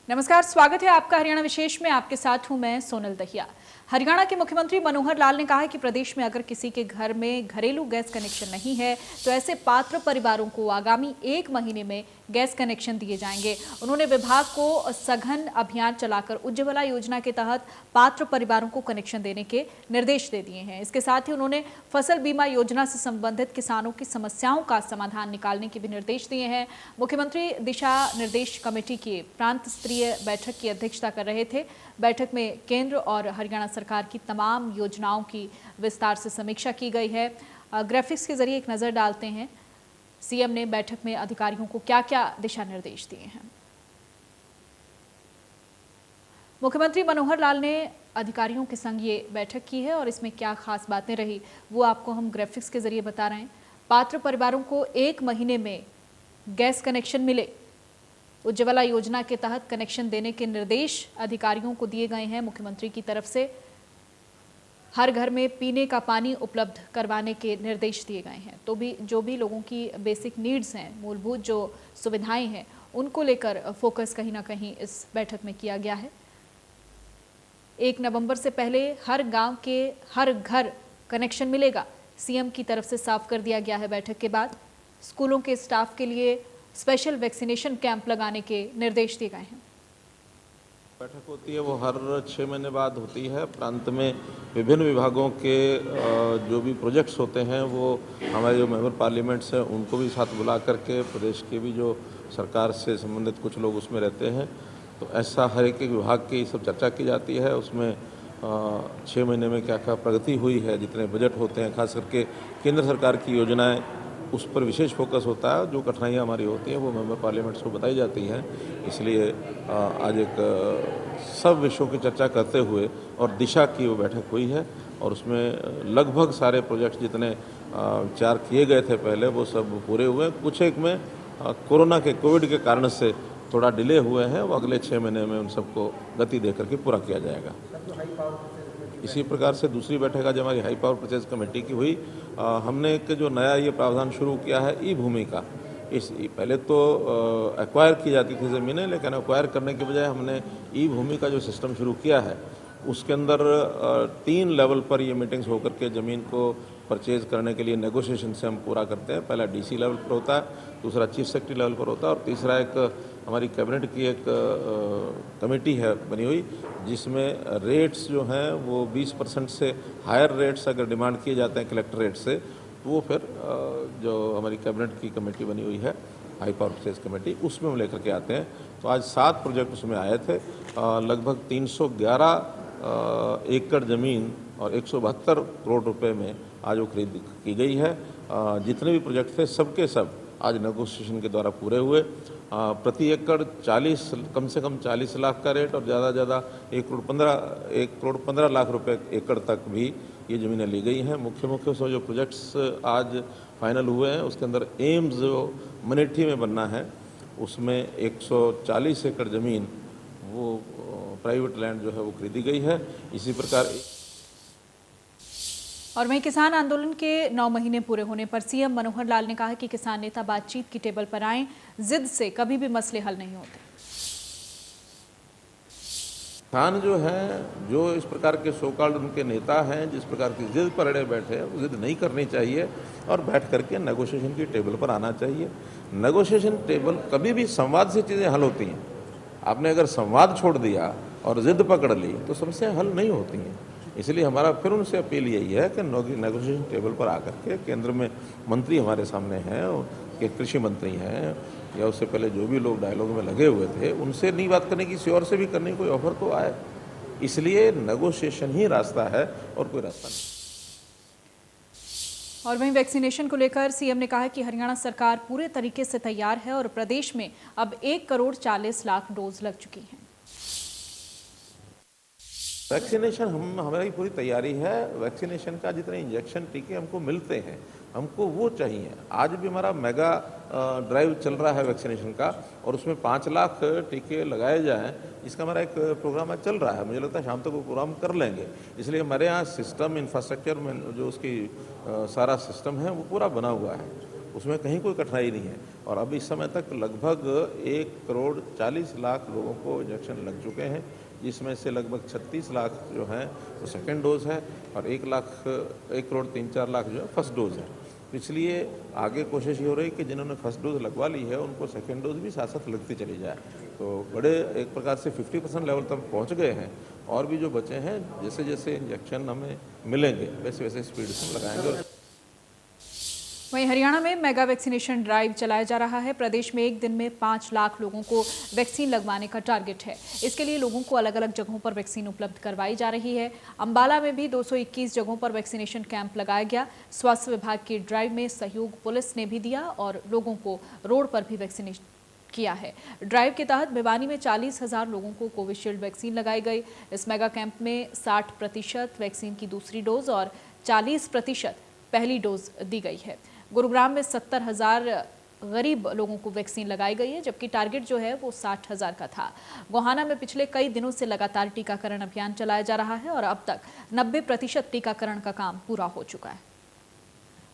नमस्कार, स्वागत है आपका हरियाणा विशेष में। आपके साथ हूं मैं सोनल दहिया। हरियाणा के मुख्यमंत्री मनोहर लाल ने कहा है कि प्रदेश में अगर किसी के घर में घरेलू गैस कनेक्शन नहीं है तो ऐसे पात्र परिवारों को आगामी 1 महीने में गैस कनेक्शन दिए जाएंगे। उन्होंने विभाग को सघन अभियान चलाकर उज्ज्वला योजना के तहत पात्र परिवारों को कनेक्शन देने के निर्देश दे दिए हैं। इसके साथ ही उन्होंने फसल बीमा योजना से संबंधित किसानों की समस्याओं का समाधान निकालने के भी निर्देश दिए हैं। मुख्यमंत्री दिशा निर्देश कमेटी की प्रांत स्तरीय बैठक की अध्यक्षता कर रहे थे। बैठक में केंद्र और हरियाणा सरकार की तमाम योजनाओं की विस्तार से समीक्षा की गई है। ग्राफिक्स के जरिए एक नजर डालते हैं सीएम ने बैठक में अधिकारियों को क्या क्या दिशा निर्देश दिए हैं। मुख्यमंत्री मनोहर लाल ने अधिकारियों के संग ये बैठक की है और इसमें क्या खास बातें रही वो आपको हम ग्राफिक्स के जरिए बता रहे हैं। पात्र परिवारों को 1 महीने में गैस कनेक्शन मिले, उज्ज्वला योजना के तहत कनेक्शन देने के निर्देश अधिकारियों को दिए गए हैं। मुख्यमंत्री की तरफ से हर घर में पीने का पानी उपलब्ध करवाने के निर्देश दिए गए हैं। तो भी जो भी लोगों की बेसिक नीड्स हैं, मूलभूत जो सुविधाएं हैं, उनको लेकर फोकस कहीं ना कहीं इस बैठक में किया गया है। 1 नवंबर से पहले हर गांव के हर घर कनेक्शन मिलेगा, सीएम की तरफ से साफ कर दिया गया है। बैठक के बाद स्कूलों के स्टाफ के लिए स्पेशल वैक्सीनेशन कैंप लगाने के निर्देश दिए गए हैं। बैठक होती है वो हर 6 महीने बाद होती है। प्रांत में विभिन्न विभागों के जो भी प्रोजेक्ट्स होते हैं वो हमारे जो मेंबर पार्लियामेंट्स हैं उनको भी साथ बुला करके, प्रदेश के भी जो सरकार से संबंधित कुछ लोग उसमें रहते हैं, तो ऐसा हर एक विभाग की सब चर्चा की जाती है। उसमें 6 महीने में क्या क्या प्रगति हुई है, जितने बजट होते हैं, खास करके केंद्र सरकार की योजनाएं, उस पर विशेष फोकस होता है। जो कठिनाइयाँ हमारी होती हैं वो मेंबर पार्लियामेंट्स को बताई जाती हैं। इसलिए आज एक सब विषयों की चर्चा करते हुए और दिशा की वो बैठक हुई है और उसमें लगभग सारे प्रोजेक्ट जितने विचार किए गए थे पहले वो सब पूरे हुए। कुछ एक में कोविड के कारण से थोड़ा डिले हुए हैं, वो अगले 6 महीने में उन सबको गति दे करके पूरा किया जाएगा। इसी प्रकार से दूसरी बैठक आज हमारी हाई पावर परचेज कमेटी की हुई। हमने एक जो नया ये प्रावधान शुरू किया है ई भूमि का। पहले तो एक्वायर की जाती थी ज़मीनें, लेकिन एक्वायर करने के बजाय हमने ई भूमि का जो सिस्टम शुरू किया है उसके अंदर 3 लेवल पर ये मीटिंग्स होकर के ज़मीन को परचेज करने के लिए नेगोशिएशन से हम पूरा करते हैं। पहला डीसी लेवल पर होता है, दूसरा चीफ सेक्रेटरी लेवल पर होता है और तीसरा एक हमारी कैबिनेट की एक कमेटी है बनी हुई, जिसमें रेट्स जो हैं वो 20% से हायर रेट्स अगर डिमांड किए जाते हैं कलेक्टर रेट से, तो वो फिर जो हमारी कैबिनेट की कमेटी बनी हुई है हाई पावर परचेज कमेटी, उसमें हम लेकर के आते हैं। तो आज 7 प्रोजेक्ट उसमें आए थे। लगभग 311 एकड़ ज़मीन और 172 करोड़ रुपए में आज वो खरीद की गई है। जितने भी प्रोजेक्ट थे सबके सब आज नेगोशिएशन के द्वारा पूरे हुए। प्रति एकड़ 40 कम से कम 40 लाख का रेट और ज़्यादा से ज़्यादा 1 करोड़ 15 लाख रुपए एकड़ तक भी ये ज़मीनें ली गई हैं। मुख्य जो प्रोजेक्ट्स आज फाइनल हुए हैं उसके अंदर एम्स जो मनेठी में बनना है उसमें 140 एकड़ ज़मीन वो प्राइवेट लैंड जो है वो खरीदी गई है। इसी प्रकार और वहीं किसान आंदोलन के 9 महीने पूरे होने पर सीएम मनोहर लाल ने कहा कि किसान नेता बातचीत की टेबल पर आएं, जिद से कभी भी मसले हल नहीं होते। किसान जो है, जो इस प्रकार के सोकाल्ड उनके नेता हैं, जिस प्रकार की जिद पर अड़े बैठे हैं, वो जिद नहीं करनी चाहिए और बैठ करके नेगोशिएशन की टेबल पर आना चाहिए। नेगोशिएशन टेबल कभी भी संवाद से चीज़ें हल होती हैं। आपने अगर संवाद छोड़ दिया और जिद पकड़ ली तो समस्याएं हल नहीं होती हैं। इसलिए हमारा फिर उनसे अपील यही है कि नेगोशिएशन टेबल पर आकर के, केंद्र में मंत्री हमारे सामने हैं, के कृषि मंत्री हैं या उससे पहले जो भी लोग डायलॉग में लगे हुए थे, उनसे नहीं बात करने की, किसी और से भी करने की कोई ऑफर तो आए। इसलिए नेगोशिएशन ही रास्ता है और कोई रास्ता नहीं। और वहीं वैक्सीनेशन को लेकर सीएम ने कहा कि हरियाणा सरकार पूरे तरीके से तैयार है और प्रदेश में अब 1 करोड़ 40 लाख डोज लग चुकी हैं। वैक्सीनेशन हमारी पूरी तैयारी है। वैक्सीनेशन का जितने इंजेक्शन टीके हमको मिलते हैं हमको वो चाहिए। आज भी हमारा मेगा ड्राइव चल रहा है वैक्सीनेशन का और उसमें 5 लाख टीके लगाए जाएं, इसका हमारा एक प्रोग्राम आज चल रहा है। मुझे लगता है शाम तक वो प्रोग्राम कर लेंगे। इसलिए हमारे यहाँ सिस्टम इंफ्रास्ट्रक्चर में जो उसकी सारा सिस्टम है वो पूरा बना हुआ है। उसमें कहीं कोई कठिनाई नहीं है। और अब इस समय तक लगभग 1,40,00,000 लोगों को इंजेक्शन लग चुके हैं, जिसमें से लगभग 36 लाख जो हैं वो सेकेंड डोज है और 1,03,04,00,000 जो है फर्स्ट डोज है। इसलिए आगे कोशिश ये हो रही है कि जिन्होंने फर्स्ट डोज लगवा ली है उनको सेकेंड डोज भी साथ साथ लगती चली जाए। तो बड़े एक प्रकार से 50% लेवल तक पहुंच गए हैं और भी जो बचे हैं जैसे जैसे इंजेक्शन हमें मिलेंगे वैसे वैसे स्पीड से लगाएंगे। वहीं हरियाणा में मेगा वैक्सीनेशन ड्राइव चलाया जा रहा है। प्रदेश में एक दिन में 5 लाख लोगों को वैक्सीन लगवाने का टारगेट है। इसके लिए लोगों को अलग अलग जगहों पर वैक्सीन उपलब्ध करवाई जा रही है। अंबाला में भी 221 जगहों पर वैक्सीनेशन कैंप लगाया गया। स्वास्थ्य विभाग की ड्राइव में सहयोग पुलिस ने भी दिया और लोगों को रोड पर भी वैक्सीनेशन किया है। ड्राइव के तहत भिवानी में 40,000 लोगों को कोविशील्ड वैक्सीन लगाई गई। इस मेगा कैंप में 60% वैक्सीन की दूसरी डोज और 40% पहली डोज दी गई है। गुरुग्राम में 70,000 गरीब लोगों को वैक्सीन लगाई गई है, जबकि टारगेट जो है वो 60,000 का था। गोहाना में पिछले कई दिनों से लगातार टीकाकरण अभियान चलाया जा रहा है और अब तक 90% टीकाकरण का काम पूरा हो चुका है।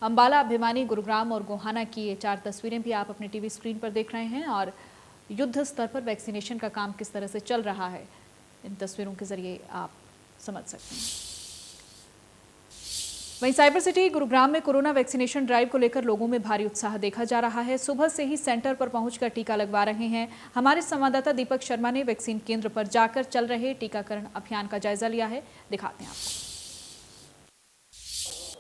अंबाला, भिवानी, गुरुग्राम और गोहाना की ये 4 तस्वीरें भी आप अपने टीवी स्क्रीन पर देख रहे हैं और युद्ध स्तर पर वैक्सीनेशन का काम किस तरह से चल रहा है इन तस्वीरों के जरिए आप समझ सकते हैं। वहीं साइबर सिटी गुरुग्राम में कोरोना वैक्सीनेशन ड्राइव को लेकर लोगों में भारी उत्साह देखा जा रहा है। सुबह से ही सेंटर पर पहुंचकर टीका लगवा रहे हैं। हमारे संवाददाता दीपक शर्मा ने वैक्सीन केंद्र पर जाकर चल रहे टीकाकरण अभियान का जायजा लिया है। दिखाते हैं आपको।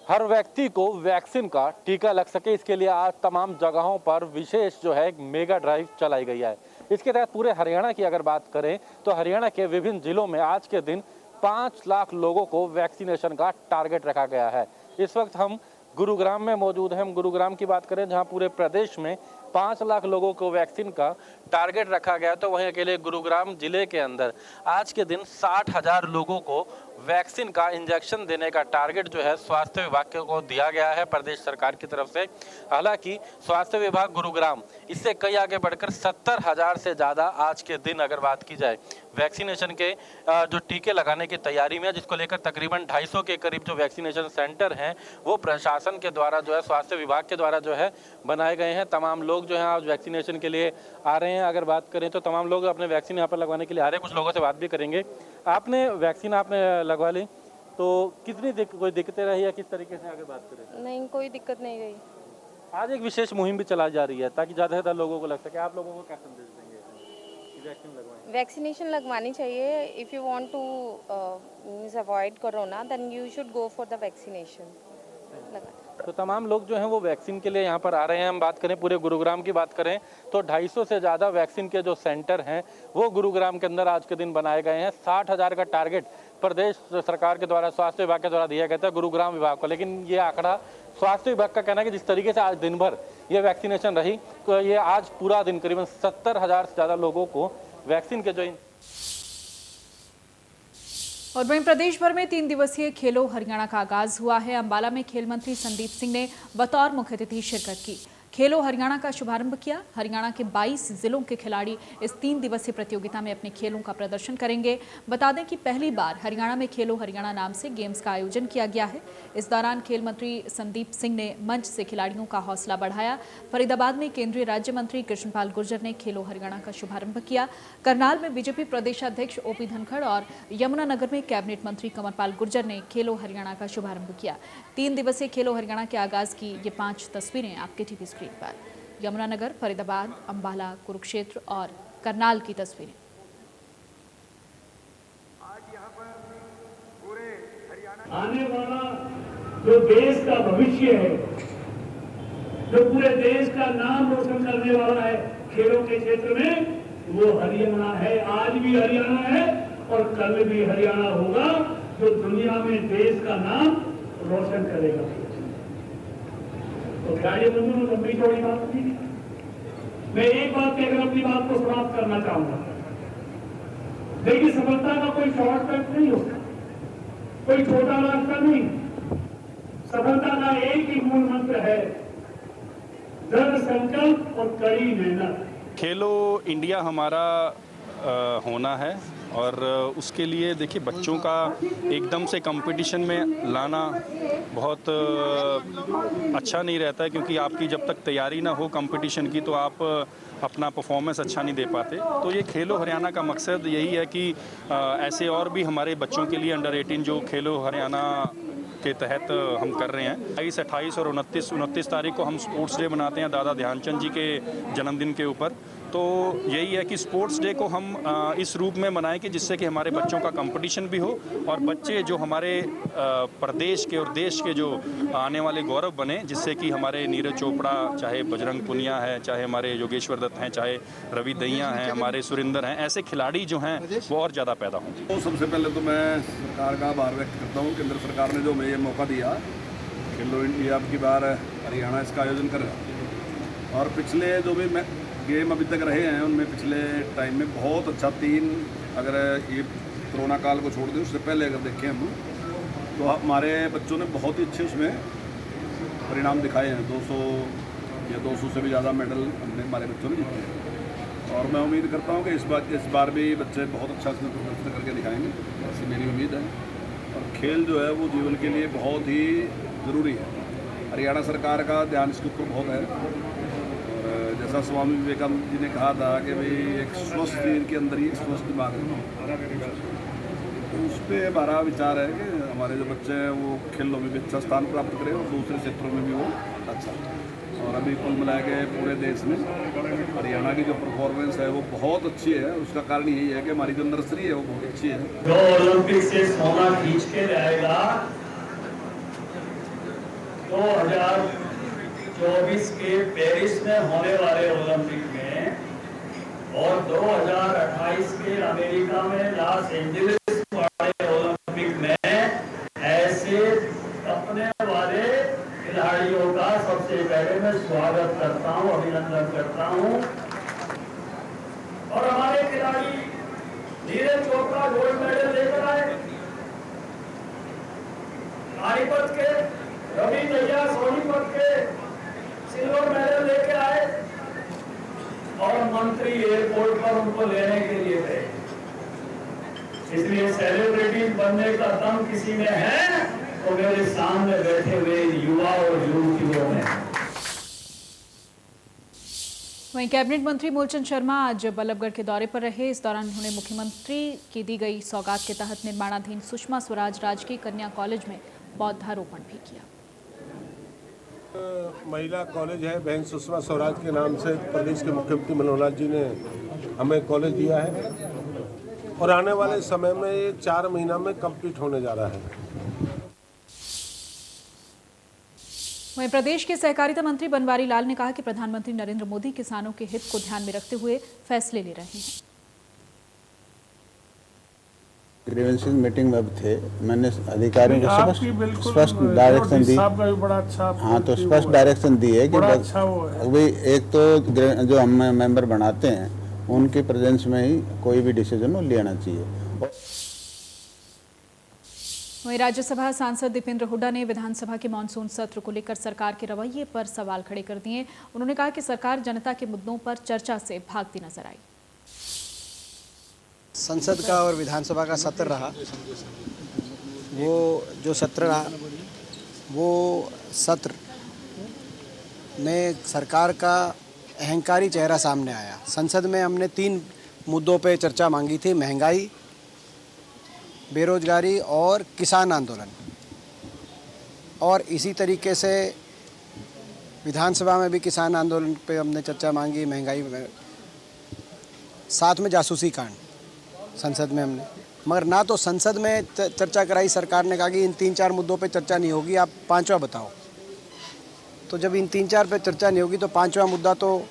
हर व्यक्ति को वैक्सीन का टीका लग सके, इसके लिए आज तमाम जगहों पर विशेष जो है मेगा ड्राइव चलाई गई है। इसके तहत पूरे हरियाणा की अगर बात करें तो हरियाणा के विभिन्न जिलों में आज के दिन 5 लाख लोगों को वैक्सीनेशन का टारगेट रखा गया है। इस वक्त हम गुरुग्राम में मौजूद हैं। हम गुरुग्राम की बात करें जहां पूरे प्रदेश में 5 लाख लोगों को वैक्सीन का टारगेट रखा गया, तो वहीं अकेले गुरुग्राम जिले के अंदर आज के दिन 60,000 लोगों को वैक्सीन का इंजेक्शन देने का टारगेट जो है स्वास्थ्य विभाग को दिया गया है प्रदेश सरकार की तरफ से। हालांकि स्वास्थ्य विभाग गुरुग्राम इससे कई आगे बढ़कर 70,000 से ज़्यादा आज के दिन अगर बात की जाए वैक्सीनेशन के जो टीके लगाने की तैयारी में, जिसको लेकर तकरीबन 250 के करीब जो वैक्सीनेशन सेंटर हैं वो प्रशासन के द्वारा जो है स्वास्थ्य विभाग के द्वारा जो है बनाए गए हैं। तमाम लोग जो हैं आज वैक्सीनेशन के लिए आ रहे हैं। अगर बात करें तो तमाम लोग अपने वैक्सीन यहाँ पर लगवाने के लिए आ रहे हैं। कुछ लोगों से बात भी करेंगे। आपने वैक्सीन लगवा ली तो कितनी कोई दिक्कतें रही है, किस तरीके से आगे बात करें? नहीं, कोई दिक्कत नहीं रही। आज एक विशेष मुहिम भी चलाई जा रही है ताकि ज़्यादा से ज़्यादा लोगों को लग सके। आप लोगों को क्या संदेश देंगे? वैक्सीन लगवाएं। वैक्सीनेशन लगवानी चाहिए। If you want to avoid corona then you should go for the vaccination. तो तमाम लोग जो हैं वो वैक्सीन के लिए यहाँ पर आ रहे हैं। हम बात करें पूरे गुरुग्राम की बात करें तो 250 से ज़्यादा वैक्सीन के जो सेंटर हैं वो गुरुग्राम के अंदर आज के दिन बनाए गए हैं। 60,000 का टारगेट प्रदेश सरकार के द्वारा स्वास्थ्य विभाग के द्वारा दिया गया था गुरुग्राम विभाग को, लेकिन ये आंकड़ा स्वास्थ्य विभाग का कहना है कि जिस तरीके से आज दिन भर ये वैक्सीनेशन रही तो ये आज पूरा दिन करीबन 70,000 से ज़्यादा लोगों को वैक्सीन के जो और वहीं प्रदेश भर में 3 दिवसीय खेलो हरियाणा का आगाज हुआ है। अंबाला में खेल मंत्री संदीप सिंह ने बतौर मुख्य अतिथि शिरकत की। खेलो हरियाणा का शुभारंभ किया। हरियाणा के 22 जिलों के खिलाड़ी इस 3 दिवसीय प्रतियोगिता में अपने खेलों का प्रदर्शन करेंगे। बता दें कि पहली बार हरियाणा में खेलो हरियाणा नाम से गेम्स का आयोजन किया गया है। इस दौरान खेल मंत्री संदीप सिंह ने मंच से खिलाड़ियों का हौसला बढ़ाया। फरीदाबाद में केंद्रीय राज्य मंत्री कृष्णपाल गुर्जर ने खेलो हरियाणा का शुभारंभ किया। करनाल में बीजेपी प्रदेशाध्यक्ष ओपी धनखड़ और यमुनानगर में कैबिनेट मंत्री कंवरपाल गुर्जर ने खेलो हरियाणा का शुभारंभ किया। 3 दिवसीय खेलो हरियाणा के आगाज की ये 5 तस्वीरें आपके टीवी स्क्रीन पर। यमुनानगर, फरीदाबाद, अंबाला, कुरुक्षेत्र और करनाल की तस्वीरें। आज यहाँ पर पूरे हरियाणा आने वाला जो देश का भविष्य है, जो पूरे देश का नाम रोशन करने वाला है खेलों के क्षेत्र में, वो हरियाणा है। आज भी हरियाणा है और कल भी हरियाणा होगा जो दुनिया में देश का नाम रोशन करेगा। तो खिलाड़ी बंधु ने लंबी चौड़ी बात की। मैं एक बात कहकर अपनी बात को समाप्त करना चाहूंगा। देखिए, सफलता का कोई शॉर्टकट नहीं होता, कोई छोटा रास्ता नहीं। सफलता का एक ही मूल मंत्र है, दृढ़ संकल्प और कड़ी मेहनत। खेलो इंडिया हमारा होना है और उसके लिए देखिए बच्चों का एकदम से कंपटीशन में लाना बहुत अच्छा नहीं रहता है, क्योंकि आपकी जब तक तैयारी ना हो कंपटीशन की तो आप अपना परफॉर्मेंस अच्छा नहीं दे पाते। तो ये खेलो हरियाणा का मकसद यही है कि ऐसे और भी हमारे बच्चों के लिए अंडर 18 जो खेलो हरियाणा के तहत हम कर रहे हैं। 22, 28 और 29 तारीख को हम स्पोर्ट्स डे मनाते हैं दादा ध्यानचंद जी के जन्मदिन के ऊपर। तो यही है कि स्पोर्ट्स डे को हम इस रूप में मनाएं कि जिससे कि हमारे बच्चों का कंपटीशन भी हो और बच्चे जो हमारे प्रदेश के और देश के जो आने वाले गौरव बने, जिससे कि हमारे नीरज चोपड़ा, चाहे बजरंग पुनिया है, चाहे हमारे योगेश्वर दत्त हैं, चाहे रवि दहिया हैं, हमारे सुरेंद्र हैं, ऐसे खिलाड़ी जो हैं वो और ज़्यादा पैदा हों। तो सबसे पहले तो मैं सरकार का आभार व्यक्त करता हूँ। केंद्र सरकार ने जो हमें ये मौका दिया, खेलो इंडिया की बार हरियाणा इसका आयोजन कर रहा है। और पिछले जो भी गेम अभी तक रहे हैं उनमें पिछले टाइम में बहुत अच्छा अगर ये कोरोना काल को छोड़ दें उससे पहले अगर देखें हम तो हमारे बच्चों ने बहुत ही अच्छे उसमें परिणाम दिखाए हैं। 200 या 200 से भी ज़्यादा मेडल हमारे बच्चों ने जीते हैं। और मैं उम्मीद करता हूँ कि इस बार भी बच्चे बहुत अच्छा इसमें प्रदर्शन करके दिखाएंगे, ऐसी मेरी उम्मीद है। और खेल जो है वो जीवन के लिए बहुत ही ज़रूरी है। हरियाणा सरकार का ध्यान इसके ऊपर बहुत है। और जैसा स्वामी विवेकानंद जी ने कहा था कि भाई एक स्वस्थ शरीर के अंदर ही एक स्वस्थ दिमाग है, तो उस पर हमारा विचार है कि हमारे जो बच्चे हैं वो खेलों में भी अच्छा स्थान प्राप्त करें और दूसरे क्षेत्रों में भी वो अच्छा। और अभी कुल मिला के पूरे देश में हरियाणा की जो परफॉर्मेंस है वो बहुत अच्छी है। उसका कारण यही है कि हमारी जो नर्सरी है वो बहुत अच्छी है। जो ओलंपिक से सोना खींच के लाएगा 2024 के पेरिस में होने वाले ओलंपिक में और 2028 के अमेरिका में लॉस एंजलिस वाले ओलंपिक में ऐसे अपने वाले खिलाड़ियों का सबसे पहले मैं स्वागत करता हूं, अभिनंदन करता हूं। और हमारे खिलाड़ी नीरज चोपड़ा गोल्ड मेडल लेकर आए, पानीपत के रवि दहिया सोनीपत के सिल्वर मेडल लेके आए और मंत्री एयरपोर्ट पर उनको लेने के लिए गए। इसलिए सेलिब्रिटी बनने का दम किसी में है तो मेरे सामने बैठे हुए युवा और युवतियों में। वहीं कैबिनेट मंत्री मूलचंद शर्मा आज बल्लभगढ़ के दौरे पर रहे। इस दौरान उन्होंने मुख्यमंत्री की दी गई सौगात के तहत निर्माणाधीन सुषमा स्वराज राजकीय कन्या कॉलेज में पौधारोपण भी किया। महिला कॉलेज है बहन सुषमा स्वराज के नाम से प्रदेश के मुख्यमंत्री मनोहर लाल जी ने हमें कॉलेज दिया है और आने वाले समय में ये 4 महीना में कंप्लीट होने जा रहा है। वहीं प्रदेश के सहकारिता मंत्री बनवारी लाल ने कहा कि प्रधानमंत्री नरेंद्र मोदी किसानों के हित को ध्यान में रखते हुए फैसले ले रहे हैं। ग्रीवेंसेस मीटिंग में अब थे, मैंने अधिकारियों को स्पष्ट डायरेक्शन दी। हाँ, तो स्पष्ट डायरेक्शन दी है कि भाई एक तो जो हम मेंबर बनाते हैं उनकी प्रेजेंस में ही कोई भी डिसीजन लेना चाहिए। वहीं राज्यसभा सांसद दीपेंद्र हुड्डा ने विधानसभा के मानसून सत्र को लेकर सरकार के रवैये पर सवाल खड़े कर दिए। उन्होंने कहा कि सरकार जनता के मुद्दों पर चर्चा से भागती नजर आई। संसद का और विधानसभा का सत्र रहा, वो जो सत्र रहा वो सत्र में सरकार का अहंकारी चेहरा सामने आया। संसद में हमने 3 मुद्दों पे चर्चा मांगी थी, महंगाई, बेरोजगारी और किसान आंदोलन। और इसी तरीके से विधानसभा में भी किसान आंदोलन पे हमने चर्चा मांगी, महंगाई में, साथ में जासूसी कांड संसद में हमने, मगर ना तो संसद में चर्चा कराई। सरकार ने कहा कि इन 3-4 मुद्दों पे चर्चा नहीं होगी, आप 5वां बताओ। तो जब इन 3-4 पे चर्चा नहीं होगी तो 5वां मुद्दा तो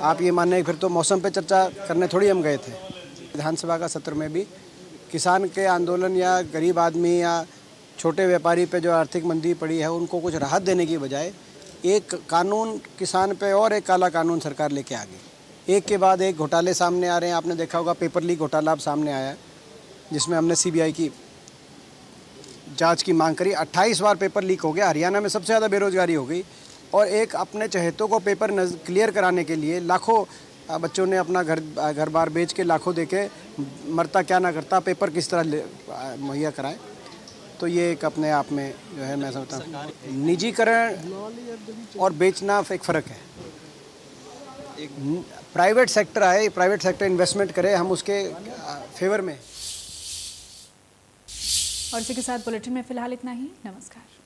आप ये माने फिर तो मौसम पे चर्चा करने थोड़ी हम गए थे। विधानसभा का सत्र में भी किसान के आंदोलन या गरीब आदमी या छोटे व्यापारी पे जो आर्थिक मंदी पड़ी है उनको कुछ राहत देने की बजाय एक कानून किसान पे और एक काला कानून सरकार लेके आ गई। एक के बाद एक घोटाले सामने आ रहे हैं। आपने देखा होगा पेपर लीक घोटाला अब सामने आया है, जिसमें हमने सीबीआई की जांच की मांग करी। 28 बार पेपर लीक हो गया। हरियाणा में सबसे ज़्यादा बेरोजगारी हो गई और एक अपने चहेतों को पेपर क्लियर कराने के लिए लाखों बच्चों ने अपना घर बार बेच के लाखों देके मरता क्या ना करता, पेपर किस तरह मुहैया कराए। तो ये एक अपने आप में जो है मैं समझता हूँ निजीकरण और बेचना एक फ़र्क है। प्राइवेट सेक्टर आए, प्राइवेट सेक्टर इन्वेस्टमेंट करे, हम उसके फेवर में। और इसी के साथ बुलेटिन में फिलहाल इतना ही। नमस्कार।